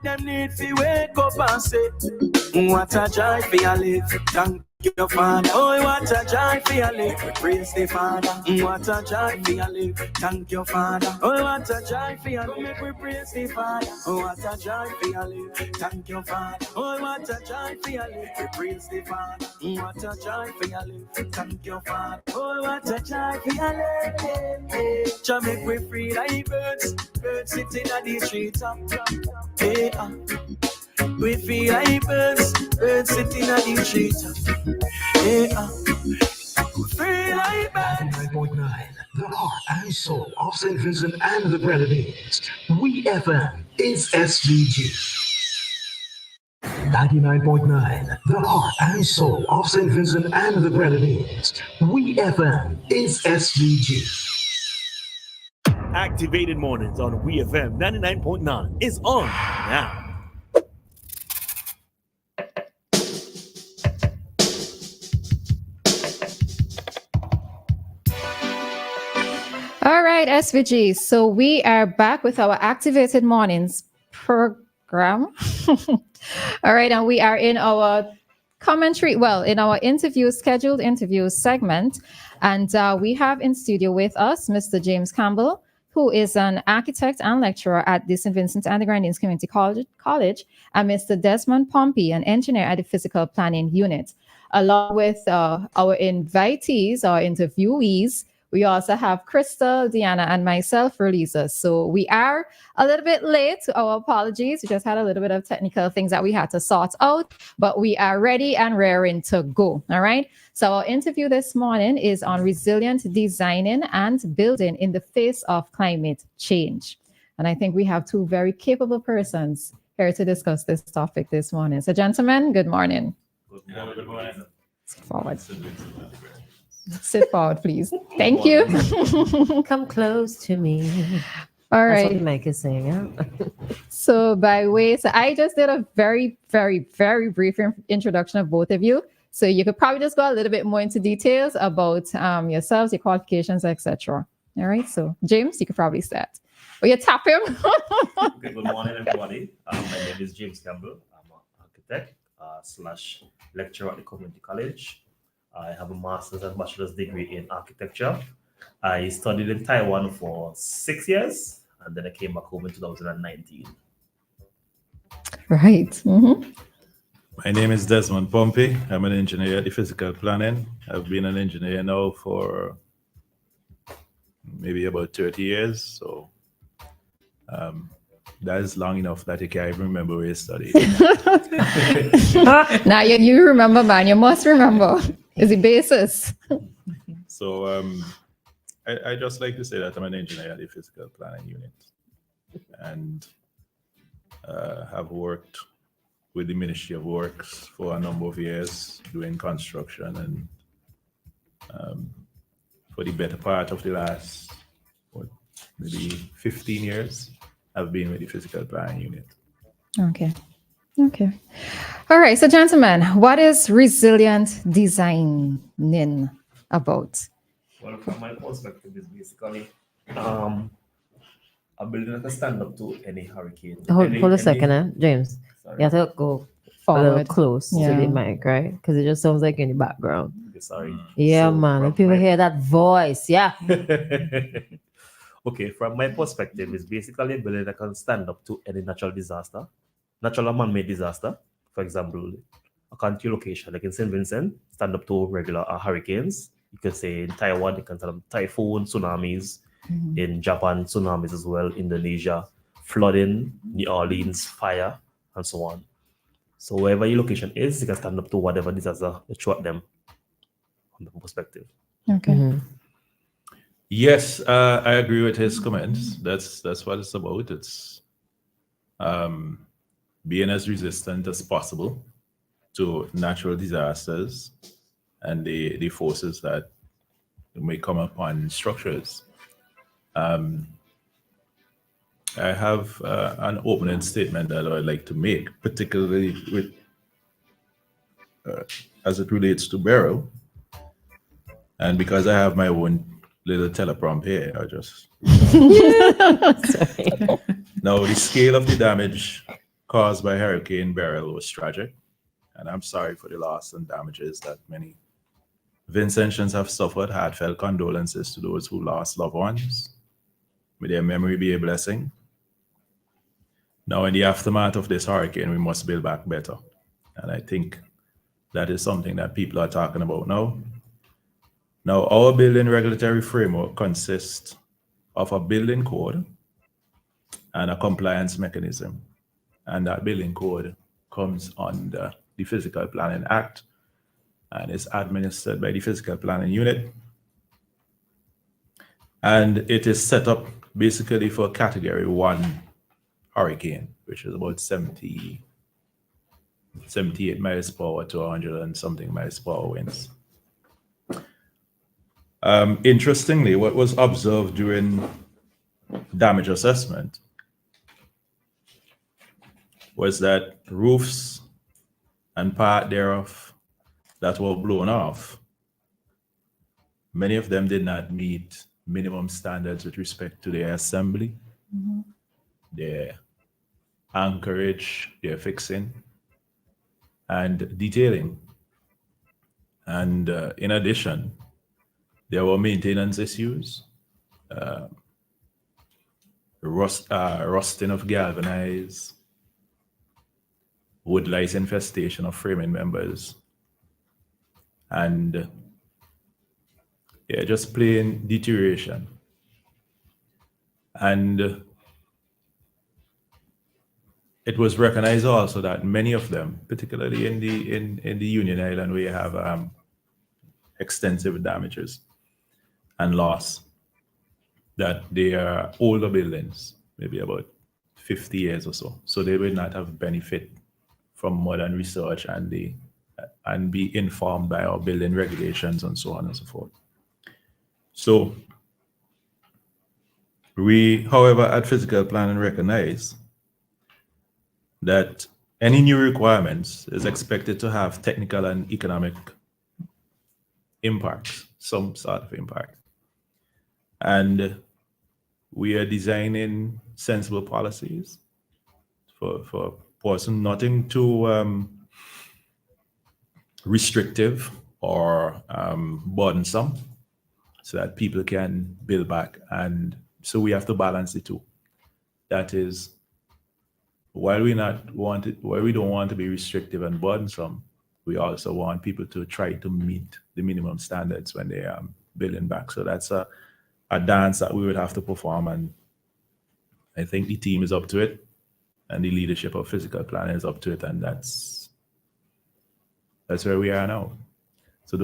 them need to wake up and say, what a joy for your live. Thank your Father. Oh, what a joy for your live. Praise the Father. What a joy for your live. Thank your Father. Oh, what a joy for your live. We praise the Father. Oh, what a joy for your live. Thank your Father. Oh, what a joy for your live. We praise the Father. What a joy for your live. Thank your Father. Oh, what a joy for your live. Jah make we free like birds. Birds sitting at the streets up. Hey, we feel like birds. Birds sitting at the streets up. Hey, we feel like birds. 99.9, the heart and soul of St. Vincent and the Grenadines. WEFM is SVG. 99.9, the heart and soul of St. Vincent and the Grenadines. WEFM is SVG. Activated Mornings on WEFM 99.9 is on now. All right, SVG. So we are back with our Activated Mornings program. All right, and we are in our commentary, in our scheduled interview segment. And we have in studio with us Mr. James Campbell, who is an architect and lecturer at the St. Vincent and the Grenadines Community College, and Mr. Desmond Pompey, an engineer at the Physical Planning Unit. Along with our invitees, our interviewees, we also have Christal, Dianna, and myself, Roleza. So we are a little bit late. Our apologies. We just had a little bit of technical things that we had to sort out, but we are ready and raring to go. All right. So our interview this morning is on resilient designing and building in the face of climate change. And I think we have two very capable persons here to discuss this topic this morning. So gentlemen, good morning. Good morning. Forward. Sit forward, please. Thank you. Come close to me. All right. That's what Mike is saying. Yeah? So I just did a very, very, very brief introduction of both of you. So you could probably just go a little bit more into details about yourselves, your qualifications, etc. All right. So James, you could probably start. Oh, you tap him. Okay, good morning, everybody. My name is James Campbell. I'm an architect / lecturer at the community college. I have a master's and bachelor's degree in architecture. I studied in Taiwan for 6 years, and then I came back home in 2019. Right. Mm-hmm. My name is Desmond Pompey. I'm an engineer at the Physical Planning. I've been an engineer now for maybe about 30 years. So that is long enough that you can't even remember where you studied. Now you remember, man. You must remember. Is the basis. So I just like to say that I'm an engineer at the Physical Planning Unit and have worked with the Ministry of Works for a number of years doing construction, and for the better part of the last maybe 15 years I've been with the Physical Planning Unit. Okay. All right. So gentlemen, what is resilient designing about? Well, from my perspective, it's basically a building that can stand up to any hurricane. Hold a second, James. Sorry. You have to go Forward. a little close Yeah. to the mic, right? Because it just sounds like in the background. Okay, sorry. Yeah, So man. When from people my- hear that voice, yeah. Okay, from my perspective, it's basically a building that can stand up to any natural disaster, natural or man-made disaster. For example, a country location like in St. Vincent, stand up to regular hurricanes. You can say in Taiwan, you can stand up to typhoon, tsunamis. Mm-hmm. In Japan, tsunamis as well. Indonesia, flooding, New Orleans, fire, and so on. So wherever your location is, you can stand up to whatever disaster you throw at them from the perspective. Okay. Mhm. Yes, I agree with his comments. That's what it's about. It's being as resistant as possible to natural disasters and the forces that may come upon structures. I have an opening statement that I'd like to make, particularly with as it relates to Barrow. And because I have my own little teleprompt here, I just... Sorry. Now, the scale of the damage caused by Hurricane Beryl was tragic, and I'm sorry for the loss and damages that many Vincentians have suffered. Heartfelt condolences to those who lost loved ones. May their memory be a blessing. Now, in the aftermath of this hurricane, we must build back better. And I think that is something that people are talking about now. Now, our building regulatory framework consists of a building code and a compliance mechanism. And that building code comes under the Physical Planning Act and is administered by the Physical Planning Unit. And it is set up basically for Category 1 hurricane, which is about 78 miles per hour to 100 and something miles per hour winds. Interestingly, what was observed during damage assessment was that roofs and part thereof that were blown off, many of them did not meet minimum standards with respect to their assembly, their anchorage, their fixing, and detailing. And in addition, there were maintenance issues, rusting of galvanized, wood lice infestation of framing members, and just plain deterioration. And it was recognized also that many of them, particularly in the Union Island, where you have extensive damages and loss, that they are older buildings, maybe about 50 years or so. So they will not have benefit from modern research and be informed by our building regulations and so on and so forth. So we, however, at Physical Planning recognize that any new requirements is expected to have technical and economic impacts, some sort of impact. And we are designing sensible policies for person, nothing too restrictive or burdensome, so that people can build back. And so we have to balance the two. That is, while we don't want to be restrictive and burdensome, we also want people to try to meet the minimum standards when they are building back. So that's a dance that we would have to perform, and I think the team is up to it, and the leadership of Physical Planning is up to it, and that's where we are now. So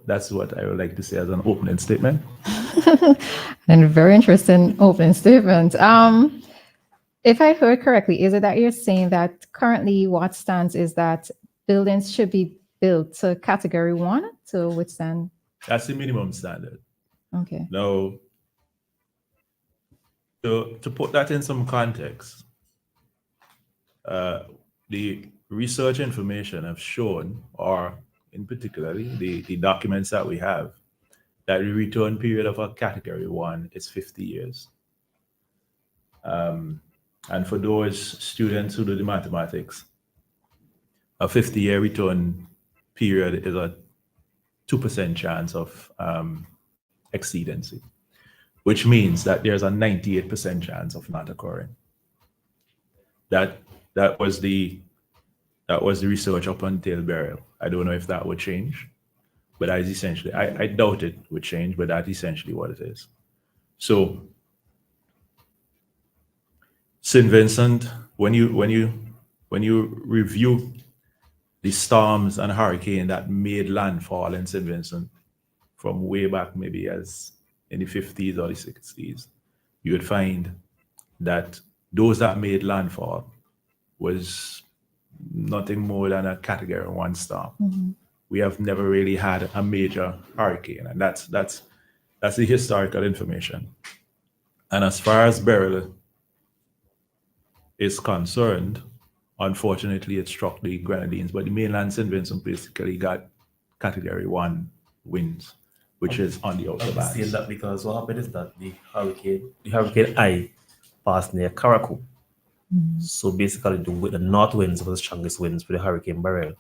that's what I would like to say as an opening statement. And a very interesting opening statement. If I heard correctly, is it that you're saying that currently what stands is that buildings should be built to Category 1 to withstand? That's the minimum standard. Okay. Now, to put that in some context, the research information have shown, or in particularly the documents that we have, that the return period of a Category 1 is 50 years. And for those students who do the mathematics, a 50-year return period is a 2% chance of exceedancy, which means that there's a 98% chance of not occurring. That was the research up until Beryl. I don't know if that would change, but that is essentially, I doubt it would change, but that's essentially what it is. So St. Vincent, when you review the storms and hurricane that made landfall in St. Vincent from way back, maybe as in the 50s or the 60s, you would find that those that made landfall was nothing more than a Category 1 storm. Mm-hmm. We have never really had a major hurricane, and that's the historical information. And as far as Beryl is concerned, unfortunately, it struck the Grenadines, but the mainland St. Vincent basically got Category 1 winds, which is on the outer I'm banks. saying that because what happened is that the hurricane I passed near Caracou. So basically, the north winds were the strongest winds with the hurricane barrel,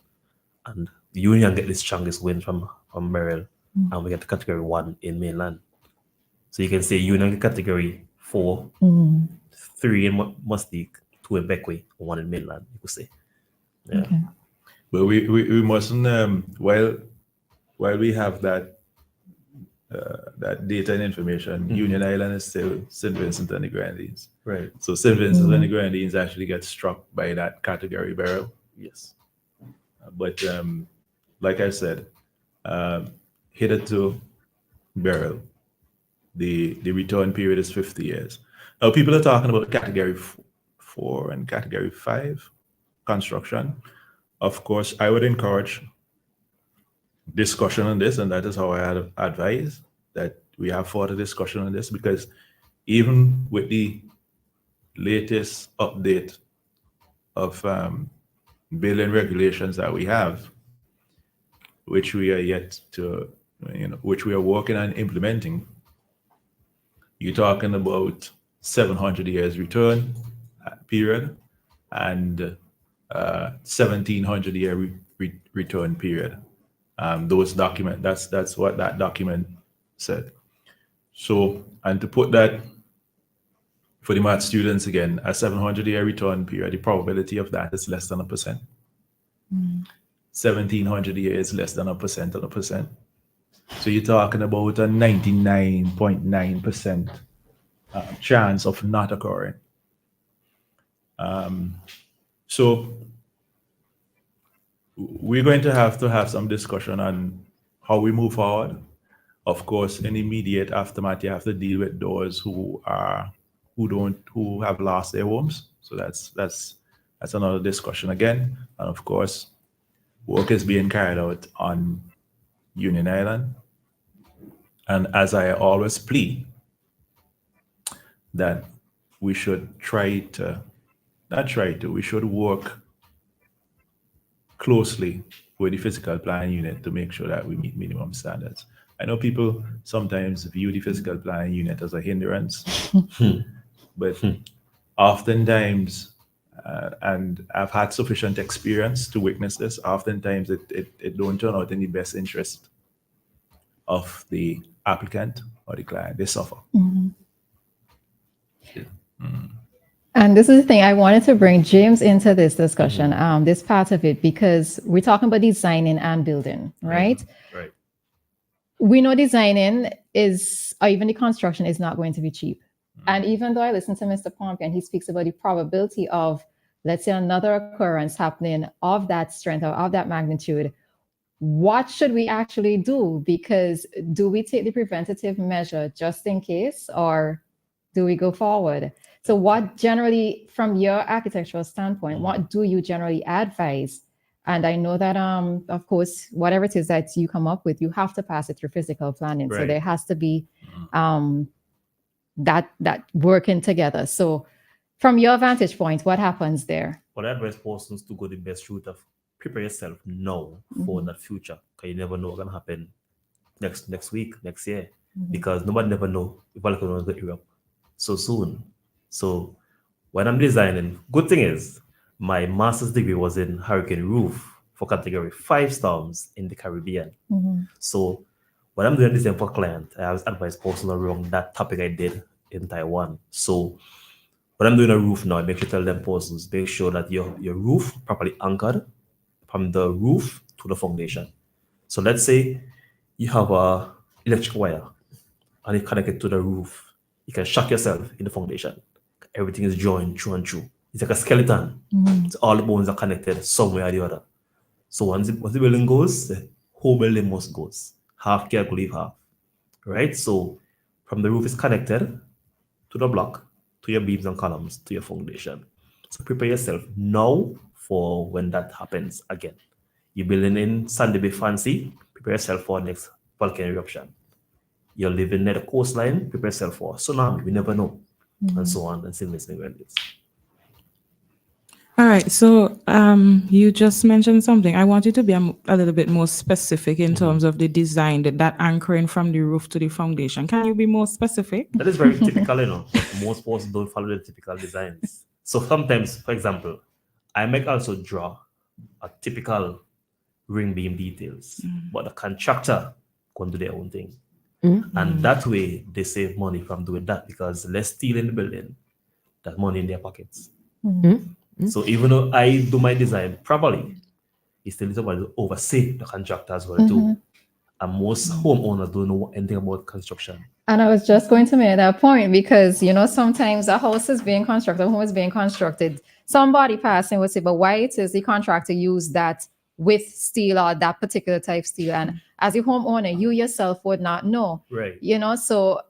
and the Union get the strongest wind from barrel, and we get the category 1 in mainland. So you can say Union get category 4, 3 in Mustique, 2 in Beckway, 1 in mainland. You could say, yeah. Okay. But we mustn't while we have that data and information, Union Island is still St. Vincent and the Grenadines. Right. So St. Vincent and the Grenadines actually get struck by that category barrel. Yes. But like I said, hitherto barrel, the return period is 50 years. Now people are talking about category 4 and category 5 construction. Of course, I would encourage discussion on this, and that is how I advise that we have further discussion on this, because even with the latest update of building regulations that we have, which we are yet to, which we are working on implementing, you're talking about 700 years return period and 1700 year return period. Those document, that's what that document said. So, and to put that for the math students again, a 700 year return period, the probability of that is less than 1%. 1700 years less than 1% on 1%. So you're talking about a 99.9% chance of not occurring. So we're going to have some discussion on how we move forward. Of course, in immediate aftermath, you have to deal with those who have lost their homes. So that's another discussion again. And of course, work is being carried out on Union Island. And as I always plead, that we should we should work closely with the physical planning unit to make sure that we meet minimum standards. I know people sometimes view the physical planning unit as a hindrance, but oftentimes, and I've had sufficient experience to witness this, oftentimes it don't turn out in the best interest of the applicant or the client. They suffer. And this is the thing, I wanted to bring James into this discussion, this part of it, because we're talking about designing and building, right? Right. We know designing is, or even the construction is not going to be cheap. And even though I listen to Mr. Pompey and he speaks about the probability of, let's say, another occurrence happening of that strength or of that magnitude, what should we actually do? Because do we take the preventative measure just in case, or do we go forward? So what generally, from your architectural standpoint, what do you generally advise? And I know that, of course, whatever it is that you come up with, you have to pass it through physical planning. Right. So there has to be that working together. So from your vantage point, what happens there? But I advise persons to go the best route of prepare yourself now for that future, because you never know what's going to happen next week, next year, because nobody never know if volcano is going to erupt so soon. So when I'm designing, good thing is my master's degree was in hurricane roof for category 5 storms in the Caribbean. So when I'm doing design for client, I always advise persons around that topic I did in Taiwan. So when I'm doing a roof now, I make sure to tell them persons, make sure that your roof properly anchored from the roof to the foundation. So let's say you have a electric wire and you connect it to the roof. You can shock yourself in the foundation. Everything is joined through and through. It's like a skeleton. So all the bones are connected somewhere or the other. So once the building goes, the whole building must go. Half can't leave half. Right? So from the roof is connected to the block, to your beams and columns, to your foundation. So prepare yourself now for when that happens again. You're building in Sandy Bay Fancy, prepare yourself for next volcano eruption. You're living near the coastline, prepare yourself for tsunami, we never know, and so on, and similar things. All right, so you just mentioned something. I want you to be a little bit more specific in terms of the design, that anchoring from the roof to the foundation. Can you be more specific? That is very typical, Most persons don't follow the typical designs. So sometimes, for example, I might also draw a typical ring beam details, but the contractor can do their own thing. And that way they save money from doing that because less steel in the building, that money in their pockets. So even though I do my design properly, it's still somebody to oversee the contractor as well too. And most homeowners don't know anything about construction. And I was just going to make that point because, sometimes a house is being constructed, a home is being constructed. Somebody passing would say, but why it is the contractor use that with steel or that particular type steel? And as a homeowner, you yourself would not know. Right. So.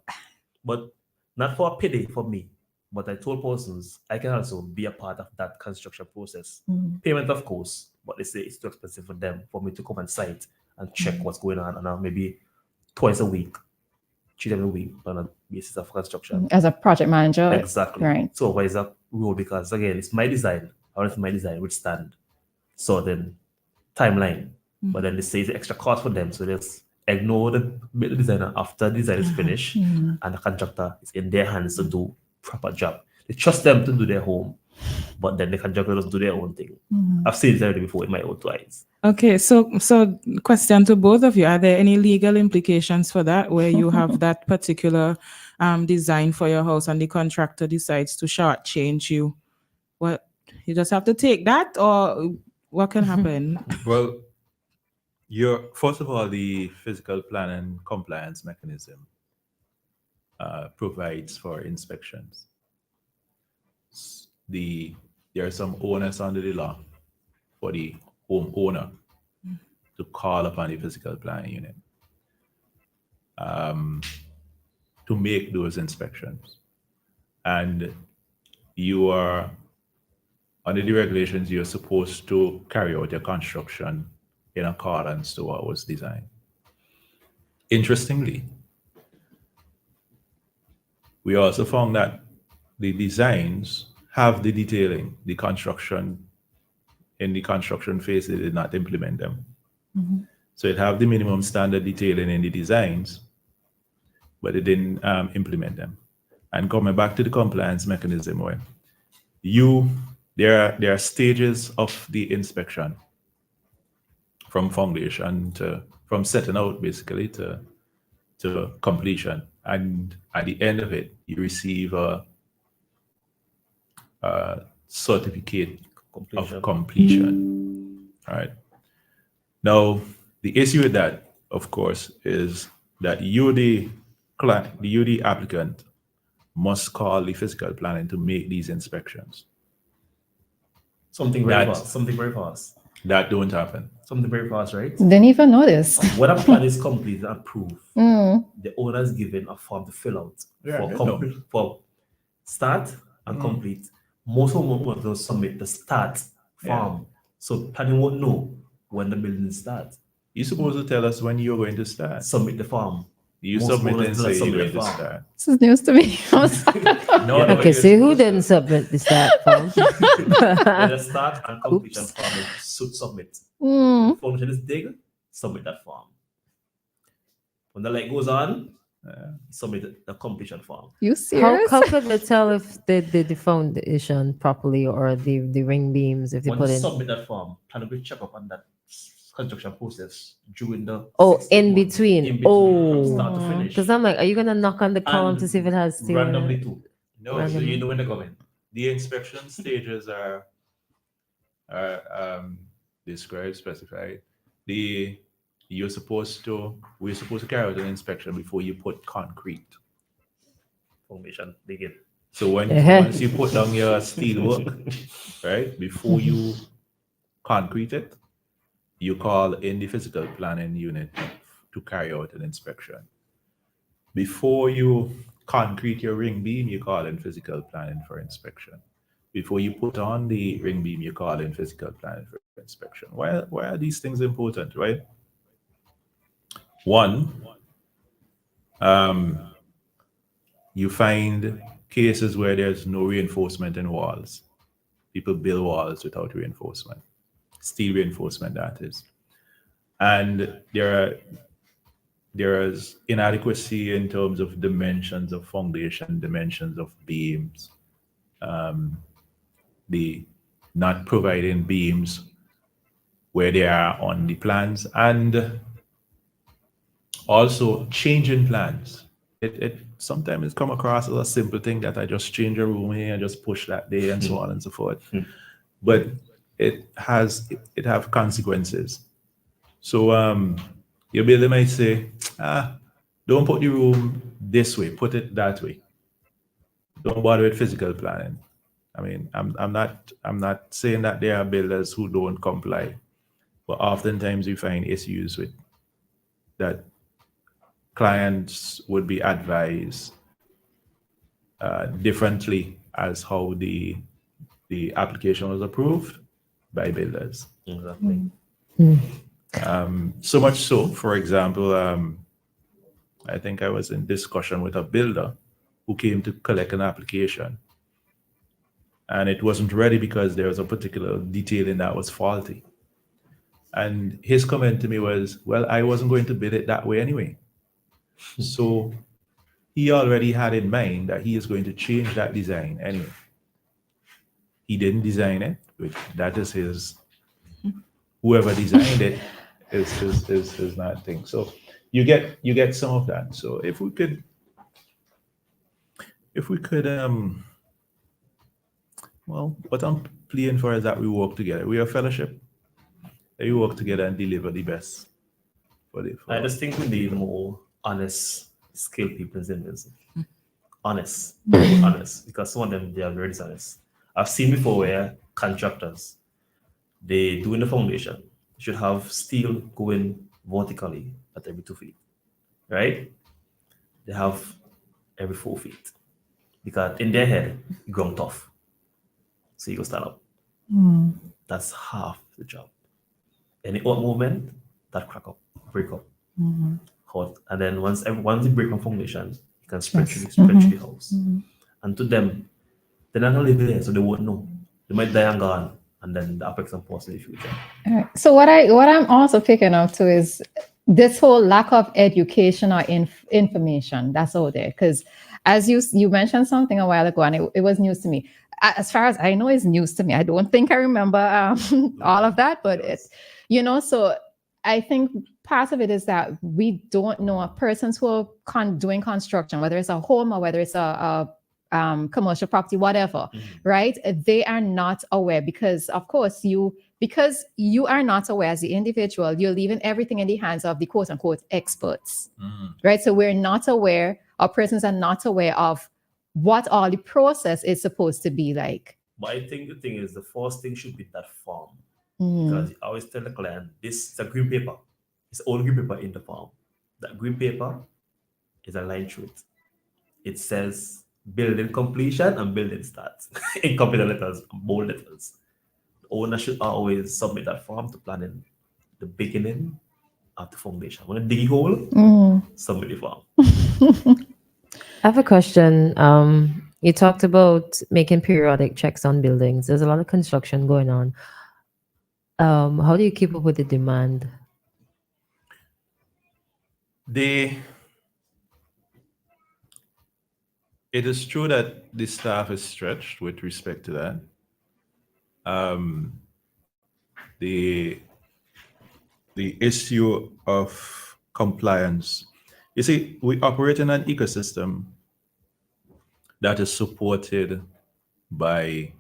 But not for a pity for me, but I told persons I can also be a part of that construction process. Payment, of course, but they say it's too expensive for them for me to come on site and check what's going on, and maybe twice a week, 3 times a week on a basis of construction. As a project manager. Exactly. Right. So why is that rule? Because again, it's my design. I want my design would stand. So then timeline. But then they say it's extra cost for them. So just ignore the designer after the design is finished and the contractor is in their hands to do proper job. They trust them to do their home, but then the contractor doesn't do their own thing. I've seen this already before with my own two eyes. Okay, so question to both of you: are there any legal implications for that, where you have that particular design for your house and the contractor decides to shortchange you? What, you just have to take that, or what can happen? Well, first of all, the physical plan and compliance mechanism provides for inspections. There are some onus under the law for the homeowner to call upon the physical planning unit to make those inspections. And you are, under the regulations, you're supposed to carry out your construction in accordance to what was designed. Interestingly, we also found that the designs have the detailing, the construction. In the construction phase, they did not implement them. So it have the minimum standard detailing in the designs, but they didn't implement them. And coming back to the compliance mechanism, where there are stages of the inspection, from foundation from setting out basically to completion. And at the end of it, you receive a certificate of completion. All right. Now, the issue with that, of course, is that you, the applicant, must call the physical planning to make these inspections. Something very fast. That don't happen. Something very fast, right? Didn't even notice. When a plan is complete and approved, the owner is given a form to fill out for start and complete. Most homeowners don't submit the start form, so planning won't know when the building starts. You're supposed to tell us when you're going to start. Submit the form. You submit and say you're going to start. This is news to me. Okay, so who didn't submit the start form? The start and completion form should submit. The foundation is dig, submit that form. When the light goes on, submit the completion form. You serious? How could they tell if they did the foundation properly or the ring beams if they When put you in? submit that form, plan will check up on that construction process during the in between. from start to finish. Because I'm like, are you gonna knock on the column to see if it has steel? Randomly too. No, So you know when they're going. the inspection stages are described, specified. We're supposed to carry out an inspection before you put concrete. Formation begin. So once you put down your steel work, right, before you concrete it, you call in the physical planning unit to carry out an inspection. Before you concrete your ring beam, you call in physical planning for inspection. Before you put on the ring beam, you call in physical planning for inspection. Why are these things important, right? One, you find cases where there's no reinforcement in walls. People build walls without reinforcement, steel reinforcement, that is. And there is inadequacy in terms of dimensions of foundation, dimensions of beams, the not providing beams where they are on the plans, and also changing plans. It sometimes it's come across as a simple thing that I just change a room here and just push that day and so on and so forth. But it have consequences. So your builder might say, don't put the room this way, put it that way. Don't bother with physical planning. I mean, I'm not saying that there are builders who don't comply, but oftentimes we find issues with that. Clients would be advised differently as how the application was approved by builders. Exactly. So much so, for example, I think I was in discussion with a builder who came to collect an application, and it wasn't ready because there was a particular detailing that was faulty. And his comment to me was, well, I wasn't going to build it that way anyway. So he already had in mind that he is going to change that design anyway. He didn't design it, which that is his, whoever designed it is not thing. So you get some of that. So if we could well, what I'm pleading for is that we work together. We are a fellowship. That we work together and deliver the best for I just think we need more honest, skilled people in this. Honest, very honest, because some of them, they are very dishonest. I've seen before where contractors, they do in the foundation, should have steel going vertically at every 2 feet, right? They have every 4 feet, because in their head, you ground tough. So you go stand up. That's half the job. Any odd movement, that crack up, break up. Hot. And then once you break on foundation, you can spread through the house. And to them, they're not gonna live there, so they won't know. They might die and gone, and then the apex and pause in the future. All right. So what I'm also picking up to is this whole lack of education or information that's out there. Because as you mentioned something a while ago, and it was news to me. As far as I know, it's news to me. I don't think I remember all of that, but so I think part of it is that we don't know persons who are doing construction, whether it's a home or whether it's a commercial property, whatever, right? They are not aware because, of course, because you are not aware as the individual, you're leaving everything in the hands of the quote unquote experts, right? So we're not aware, or persons are not aware of what all the process is supposed to be like. But I think the thing is, the first thing should be that form. Because I always tell the client, this is a green paper. It's all green paper in the form. That green paper is a line through it. It says building completion and building starts in capital letters, bold letters. The owner should always submit that form to planning the beginning of the foundation. When you dig a hole, submit the form. I have a question. You talked about making periodic checks on buildings. There's a lot of construction going on. How do you keep up with the demand? It is true that the staff is stretched with respect to that. The issue of compliance. You see, we operate in an ecosystem that is supported by,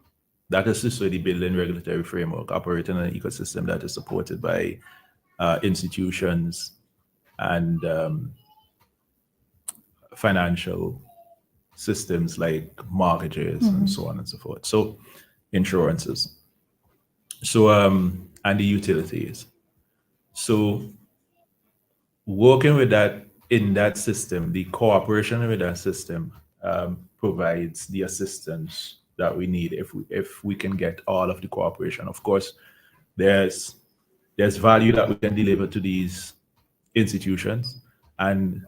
that is just the building regulatory framework, operating in an ecosystem that is supported by institutions and financial systems like mortgages and so on and so forth. So insurances. So and the utilities. So working with that in that system, the cooperation with that system provides the assistance that we need if we can get all of the cooperation. Of course, there's value that we can deliver to these institutions, and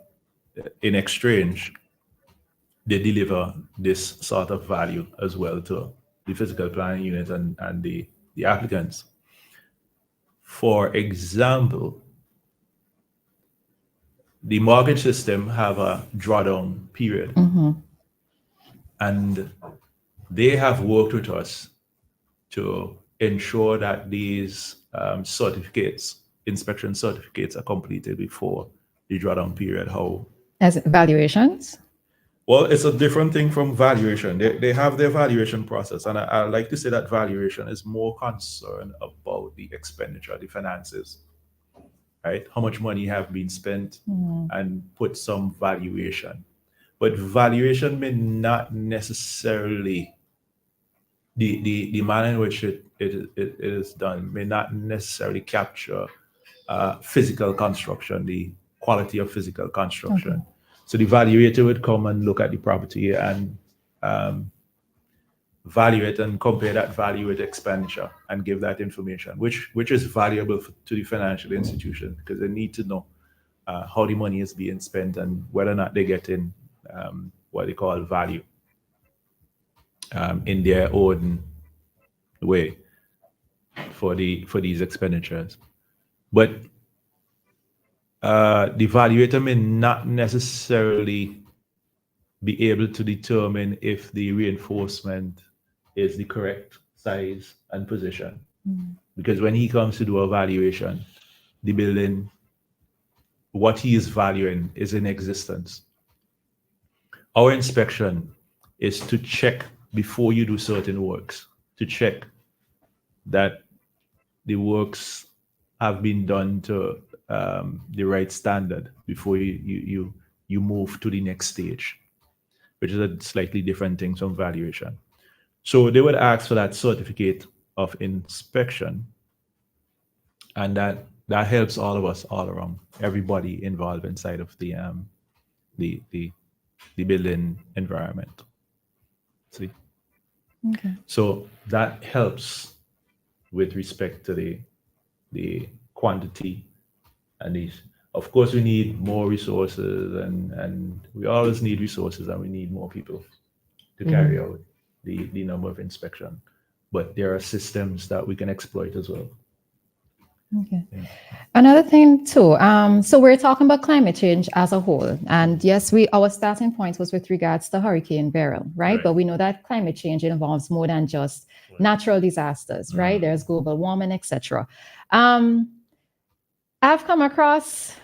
in exchange, they deliver this sort of value as well to the physical planning unit and the applicants. For example, the mortgage system have a drawdown period, and they have worked with us to ensure that these inspection certificates are completed before the drawdown period. How? As evaluations? Well, it's a different thing from valuation. They have their valuation process, and I like to say that valuation is more concerned about the expenditure, the finances, right? How much money have been spent, and put some valuation. But valuation may not necessarily, the manner in which it is done may not necessarily capture physical construction, the quality of physical construction. Okay. So the evaluator would come and look at the property and value it and compare that value with expenditure and give that information, which is valuable to the financial institution, because they need to know how the money is being spent and whether or not they're getting what they call value in their own way for these expenditures. But the evaluator may not necessarily be able to determine if the reinforcement is the correct size and position. Because when he comes to do a valuation, the building, what he is valuing is in existence. Our inspection is to check before you do certain works, to check that the works have been done to the right standard before you move to the next stage, which is a slightly different thing from valuation. So they would ask for that certificate of inspection, and that helps all of us all around, everybody involved inside of the building environment. See? Okay. So that helps with respect to the quantity and these. Of course, we need more resources, and we always need resources, and we need more people to carry out the number of inspection. But there are systems that we can exploit as well. Okay. Yeah. Another thing too, so we're talking about climate change as a whole, and yes, our starting point was with regards to Hurricane Beryl, right? But we know that climate change involves more than just natural disasters, right? There's global warming, etc. I've come across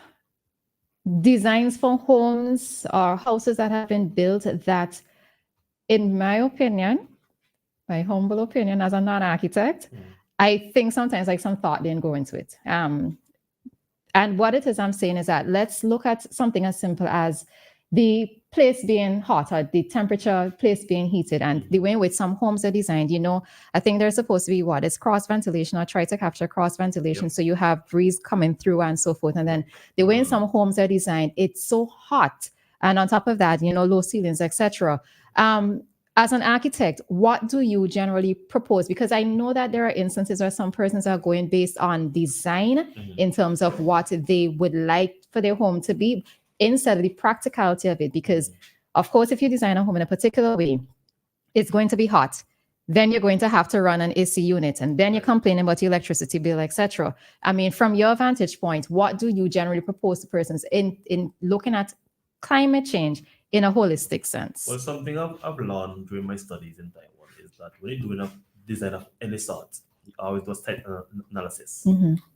designs for homes or houses that have been built that, in my opinion, my humble opinion as a non-architect, I think sometimes like some thought didn't go into it. And what it is I'm saying is that let's look at something as simple as the place being hot, or the temperature, place being heated, and the way in which some homes are designed. I think they're supposed to be it's cross ventilation, or try to capture cross ventilation. So you have breeze coming through and so forth. And then the way in some homes are designed, it's so hot. And on top of that, low ceilings, etc. As an architect, what do you generally propose? Because I know that there are instances where some persons are going based on design in terms of what they would like for their home to be, instead of the practicality of it. Because, of course, if you design a home in a particular way, it's going to be hot. Then you're going to have to run an AC unit, and then you're complaining about the electricity bill, etc. I mean, from your vantage point, what do you generally propose to persons in looking at climate change in a holistic sense? Well, something I've learned during my studies in Taiwan is that when you're doing a design of any sort, you always do a site analysis.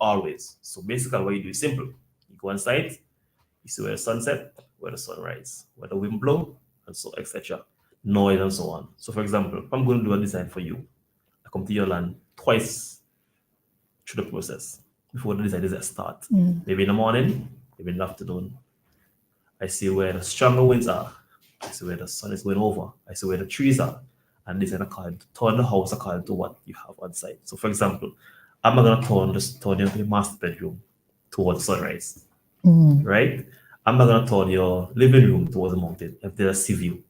Always. So basically what you do is simple. You go on site, you see where the sun set, where the sun rise, where the wind blow, and so etc. Noise and so on. So for example, if I'm going to do a design for you, I come to your land twice through the process before the design is at start. Maybe in the morning, maybe in the afternoon. I see where the stronger winds are. I see where the sun is going over. I see where the trees are. And design according to turn the house according to what you have on site. So for example, I'm not going to turn your master bedroom towards sunrise. Right? I'm not going to turn your living room towards the mountain if there's a sea view.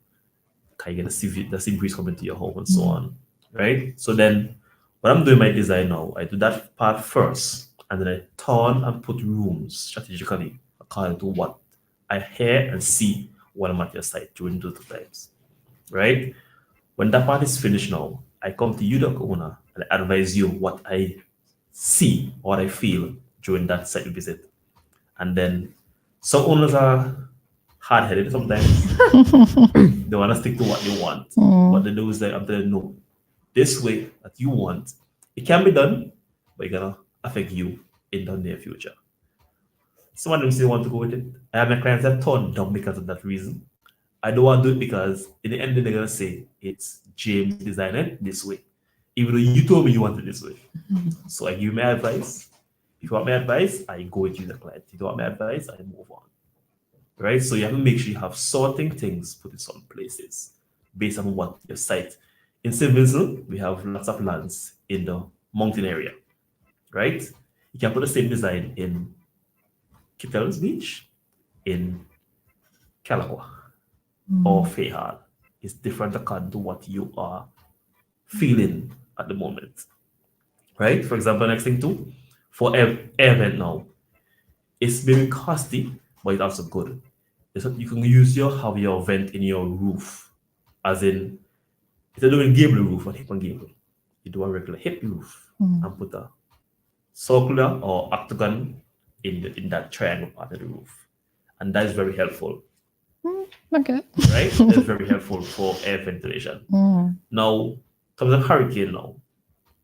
Can you get the sea breeze coming to your home and so on? Right? So then when I'm doing my design now, I do that part first, and then I turn and put rooms strategically according to what I hear and see when I'm at your site during those times, right? When that part is finished now, I come to you, the owner, and I advise you what I see, what I feel during that site visit. And then some owners are hard-headed sometimes. They want to stick to what they want. But the news that I'm telling you, no, this way that you want, it can be done, but it's gonna affect you in the near future. Some of them still want to go with it. I have my clients that turned down because of that reason. I don't want to do it because in the end they're gonna say it's James designed it this way, even though you told me you want it this way. So I give you my advice. If you want my advice, I go with you, the client. If you don't want my advice, I move on. Right? So you have to make sure you have sorting things put in some places based on what your site. In St. Vincent, we have lots of lands in the mountain area. Right? You can put the same design in Kittels Beach, in Calaqua, or Fayhal. It's different according to what you are feeling at the moment. Right? For example, next thing too, for air event now, it's maybe costly, but it's also good. You can have your vent in your roof, as in instead of doing gable roof and hip and gable, you do a regular hip roof and put a circular or octagon in that triangle part of the roof, and that is very helpful. Okay. Right? That's very helpful for air ventilation. Now, comes a hurricane now.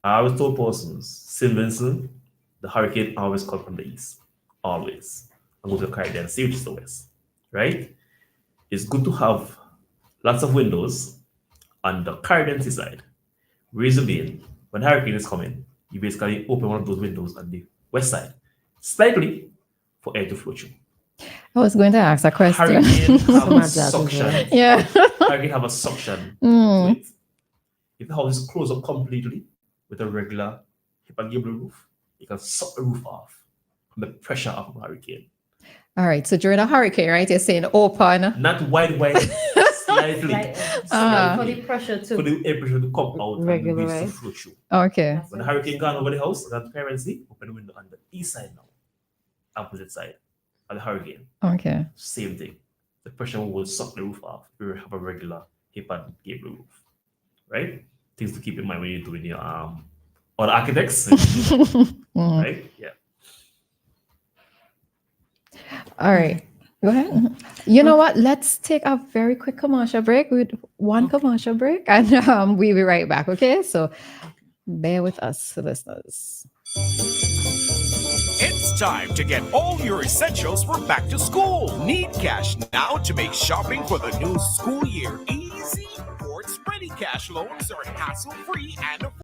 I always told persons, St. Vincent, the hurricane always comes from the east. Always. And go to the Caribbean Sea, which is the west. Right? It's good to have lots of windows on the Caribbean Sea side. Reason being, when hurricane is coming, you basically open one of those windows on the west side, slightly, for air to flow through. I was going to ask a question. Hurricane have a Imagine suction. that. Yeah. Hurricane have a suction to it. If the house is closed up completely with a regular hip and gable roof, you can suck the roof off from the pressure of a hurricane. All right. So during a hurricane, right, you're saying open. Not wide, slightly. For the pressure For to the air pressure to come out and the breeze to Regularize. flow through. Okay. When the hurricane gone over the house, that currency, open the window on the east side now, opposite side of the hurricane. Okay. Same thing. The pressure will suck the roof off. You have a regular hip and gable roof, right? Things to keep in mind when you're doing your or the architects, right? Yeah. All right. Go ahead. You know what? Let's take a very quick commercial break with one commercial break, and we'll be right back. Okay. So bear with us, listeners. It's time to get all your essentials for back to school. Need cash now to make shopping for the new school year easy? Ports Ready Cash loans are hassle-free and affordable.